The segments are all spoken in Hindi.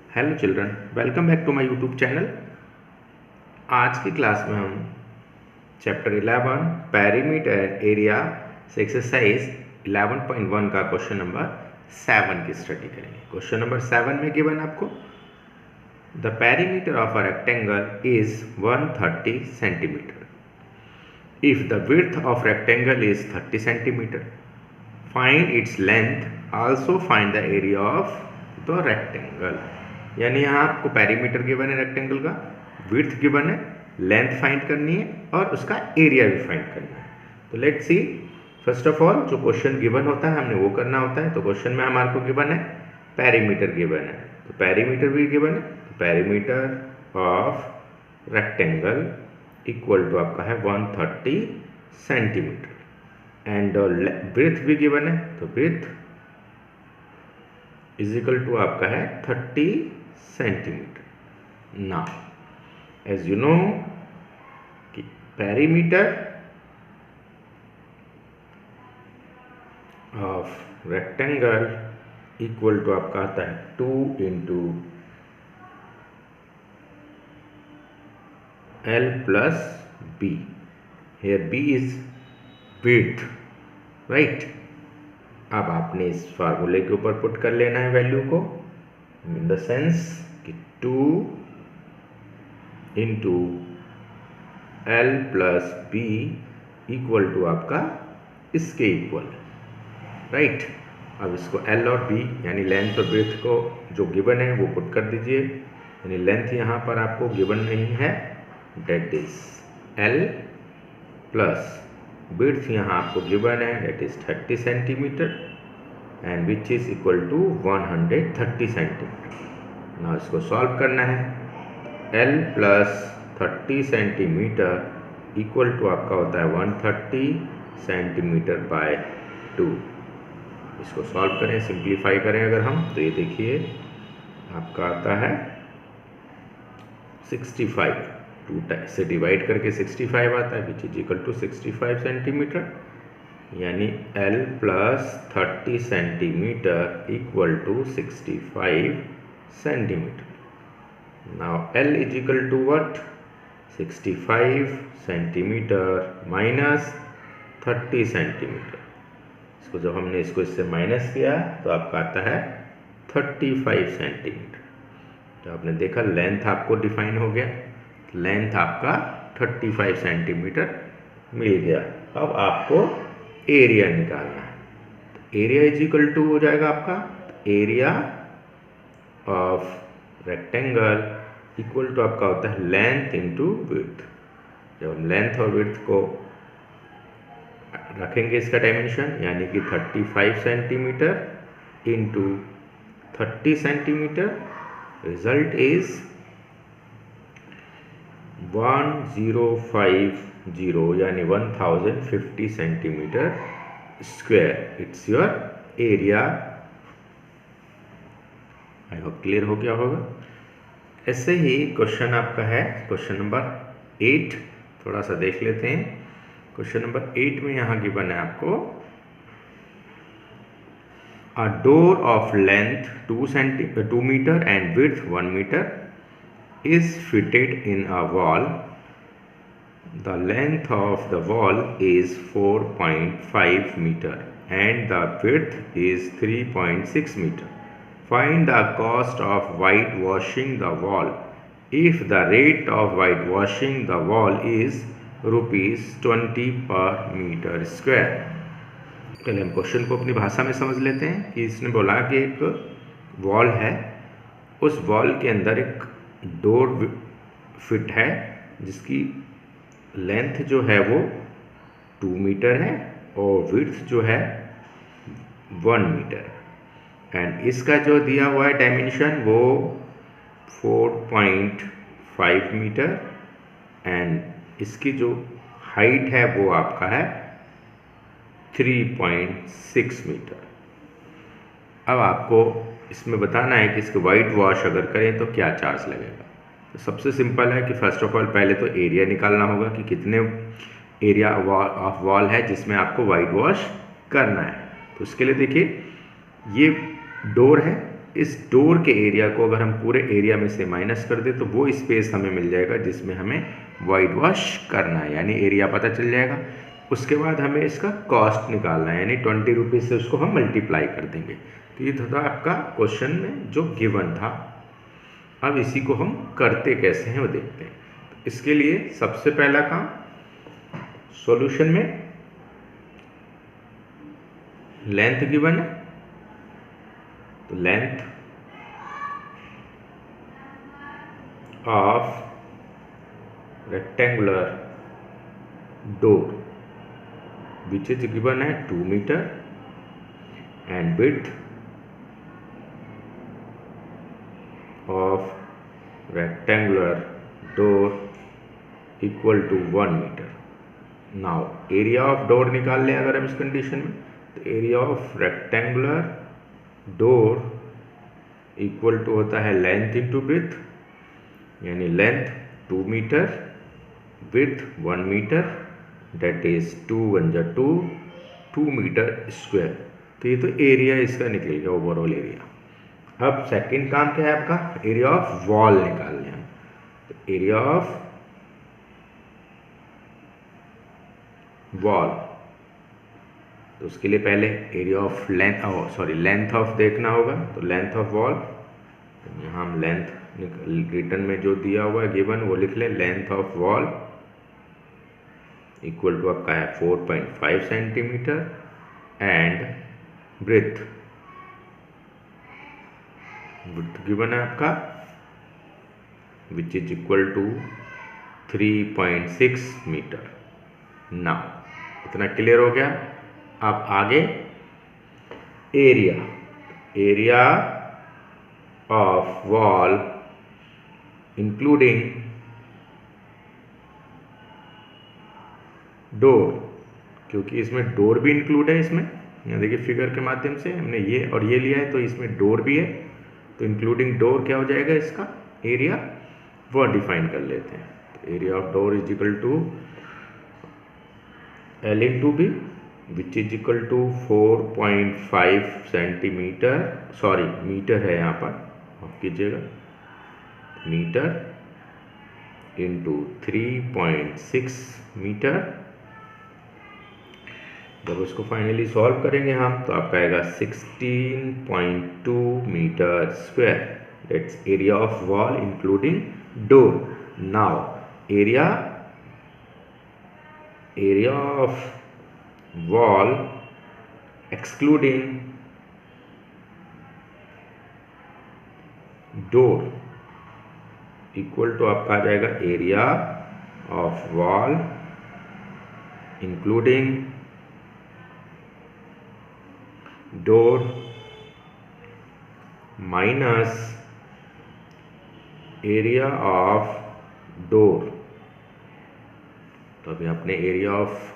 Hello children, welcome back to my YouTube channel. आज की क्लास में हम चैप्टर 11 पेरीमीटर एंड एरिया से एक्सरसाइज 11.1 का क्वेश्चन नंबर 7 की स्टडी करेंगे। क्वेश्चन नंबर 7 में गिवन आपको the perimeter of a rectangle is 130 centimetre. If the width of rectangle is 30 centimetre, find its length, also find the area of the rectangle. यानी यहाँ आपको पेरीमीटर गिवन है रेक्टेंगल का, विड्थ गिवन है, लेंथ फाइंड करनी है और उसका एरिया भी फाइंड करना है। तो let's see, first of all जो क्वेश्चन गिवन होता है हमने वो करना होता है। तो क्वेश्चन में हमारे को गिवन है पेरीमीटर गिवन है, तो पेरीमीटर भी गिवन है। तो perimeter of rectangle equal to आपका है 130 सेंटीमीटर एंड ब्रेथ भी गिवन है, तो ब्रेथ इज इक्वल टू आपका है 30 centimetre. Now as you know कि perimeter of rectangle equal to आपका आता है 2 into L plus B। Here B is width, right. अब आपने इस फार्मूले के ऊपर पुट कर लेना है वैल्यू को, इन द सेंस कि 2 into L plus B equal to आपका इसके इक्वल, राइट। अब इसको L और B यानी लेंथ और ब्रेथ को जो गिवन है वो पुट कर दीजिए। यानी लेंथ यहाँ पर आपको गिवन नहीं है, that is L plus breadth यहाँ आपको गिवन है, that is 30 centimetre and which is equal to 130 centimetre. ना इसको सॉल्व करना है। L plus 30 centimetre equal to आपका होता है 130 सेंटीमीटर बाय 2। इसको सॉल्व करें, सिंप्लीफाई करें अगर हम, तो ये देखिए आपका आता है 65, 2 से डिवाइड करके 65 आता है, which is equal to 65 centimetre. यानी L plus 30 centimetre equal to 65 centimetre. Now L is equal to what, 65 centimetre minus 30 centimetre. इसको जब हमने इसको इससे माइनस किया तो आपका आता है 35 सेंटीमीटर। तो आपने देखा लेंथ आपको डिफाइन हो गया, लेंथ आपका 35 सेंटीमीटर मिल गया। अब आपको एरिया निकालना है। एरिया इज इक्वल टू हो जाएगा आपका area of rectangle equal to आपका होता है लेंथ इंटू विड्थ। जब हम लेंथ और विड्थ को रखेंगे इसका डायमेंशन, यानी कि 35 centimetre into 30 centimetre, result is 1050 यानी 1050 centimetre square. It's your area. I hope clear हो गया होगा। ऐसे ही क्वेश्चन आपका है क्वेश्चन नंबर 8, थोड़ा सा देख लेते हैं। क्वेश्चन नंबर 8 में यहाँ गिवन है आपको a door of length 2 meter and width 1 meter is fitted in a wall. The length of the wall is 4.5 meter and the width is 3.6 meter. Find the cost of whitewashing the wall if the rate of whitewashing the wall is ₹20 per meter square. पहले हम क्वेश्चन को अपनी भाषा में समझ लेते हैं कि इसने बोला कि एक वॉल है, उस वॉल के अंदर एक डोर फिट है जिसकी लेंथ जो है वो 2 मीटर है और विड्थ जो है 1 मीटर है। एंड इसका जो दिया हुआ है डायमेंशन वो 4.5 मीटर एंड इसकी जो हाइट है वो आपका है 3.6 मीटर। अब आपको इसमें बताना है कि इसको वाइट वॉश अगर करें तो क्या चार्ज लगेगा। तो सबसे सिंपल है कि फर्स्ट ऑफ ऑल पहले तो एरिया निकालना होगा कि कितने एरिया ऑफ वॉल है जिसमें आपको वाइट वॉश करना है। तो उसके लिए देखिए ये डोर है इस डोर के एरिया को अगर हम पूरे एरिया में से माइनस कर दें तो वो स्पेस हमें मिल जाएगा जिसमें हमें वाइट वॉश करना है, यानी एरिया पता चल जाएगा। उसके बाद हमें इसका कॉस्ट निकालना है, यानी 20 रुपीज़ से उसको हम मल्टीप्लाई कर देंगे। तो ये था आपका क्वेश्चन में जो गिवन था। अब इसी को हम करते कैसे हैं वो देखते हैं। तो इसके लिए सबसे पहला काम, सॉल्यूशन में लेंथ गिवन है, तो length of rectangular door which is given है 2 metre and width of rectangular door equal to 1 metre. Now area of door निकाल लें अगर हम इस कंडीशन में, तो area of rectangular door equal to होता है लेंथ इंटू ब्रेथ, यानी length 2 metre, width 1 metre, that is 2 1 जा 2 मीटर स्क्वायर। तो ये तो एरिया इसका निकल गया, ओवरऑल एरिया। अब सेकंड काम क्या है आपका, एरिया ऑफ वॉल निकालने हैं। तो एरिया ऑफ वॉल, तो उसके लिए पहले एरिया ऑफ लेंथ ऑफ देखना होगा। तो लेंथ ऑफ वॉल, तो यहाँ हम लेंथ रिटर्न में जो दिया हुआ है गिवन वो लिख लें। Length of wall equal to आपका है 4.5 सेंटीमीटर एंड ब्रेथ गिवन है आपका which is equal to 3.6 metre. Now इतना क्लियर हो गया। अब आगे area of wall including door, क्योंकि इसमें डोर भी इंक्लूड है। इसमें यहाँ देखिए फिगर के माध्यम से हमने ये और ये लिया है, तो इसमें डोर भी है। तो इंक्लूडिंग डोर क्या हो जाएगा, इसका एरिया वो डिफाइन कर लेते हैं। तो area of door is equal to L into B which is equal to 4.5 centimetre, sorry metre है यहाँ पर, माफ कीजिएगा, मीटर इंटू 3.6 मीटर। जब उसको फाइनली सॉल्व करेंगे हम तो आपका आएगा 16.2 metre square. That's area of wall including door. Now area of wall excluding door equal to आपका आ जाएगा area of wall including door minus area of door. तो अभी आपने एरिया ऑफ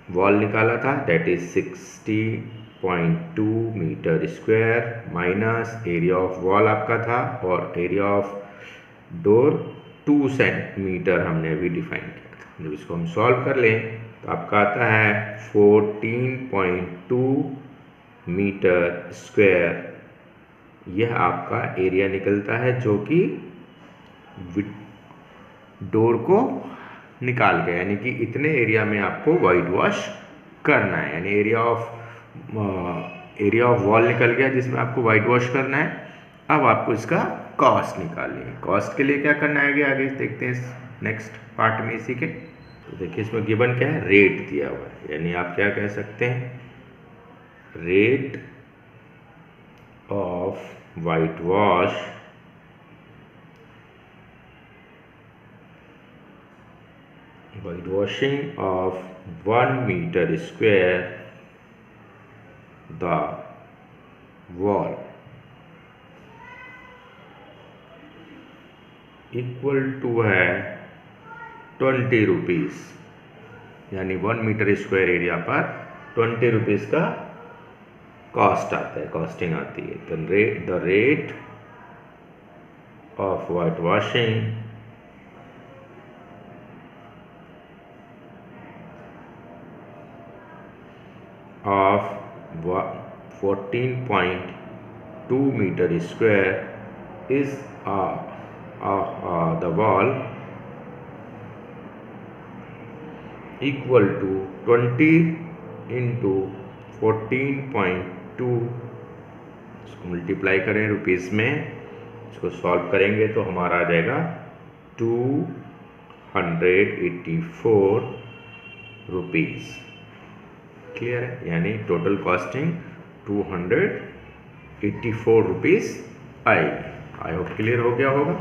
वॉल निकाला था, that is 60.2 metre square minus area of wall आपका था, और एरिया ऑफ डोर 2 सेंटीमीटर हमने अभी डिफाइन किया था। जब इसको हम सॉल्व कर लें तो आपका आता है 14.2 मीटर स्क्वायर। यह आपका एरिया निकलता है जो कि डोर को निकाल के, यानी कि इतने एरिया में आपको वाइट वॉश करना है, यानी एरिया ऑफ वॉल निकल गया जिसमें आपको वाइट वॉश करना है। अब आपको इसका कॉस्ट निकालनी है। कॉस्ट के लिए क्या करना है आगे देखते हैं नेक्स्ट पार्ट में इसी के। तो देखिए इसमें गिवन क्या है, रेट दिया हुआ है, यानी आप क्या कह सकते हैं, rate of white wash whitewashing of 1 meter square the wall equal to है 20 रुपीज़, यानी 1 मीटर स्क्वायर एरिया पर 20 रुपीज़ का कॉस्ट आता है, कॉस्टिंग आती है। The rate of white washing of 14.2 2 metre square is the wall equal to 20 into 14.2, इसको मल्टीप्लाई करें रुपीज़ में, इसको सॉल्व करेंगे तो हमारा आ जाएगा 284 रुपीज़। क्लियर है, यानी टोटल कॉस्टिंग 284 रुपीज़ आएगी। आई होप क्लियर हो गया होगा।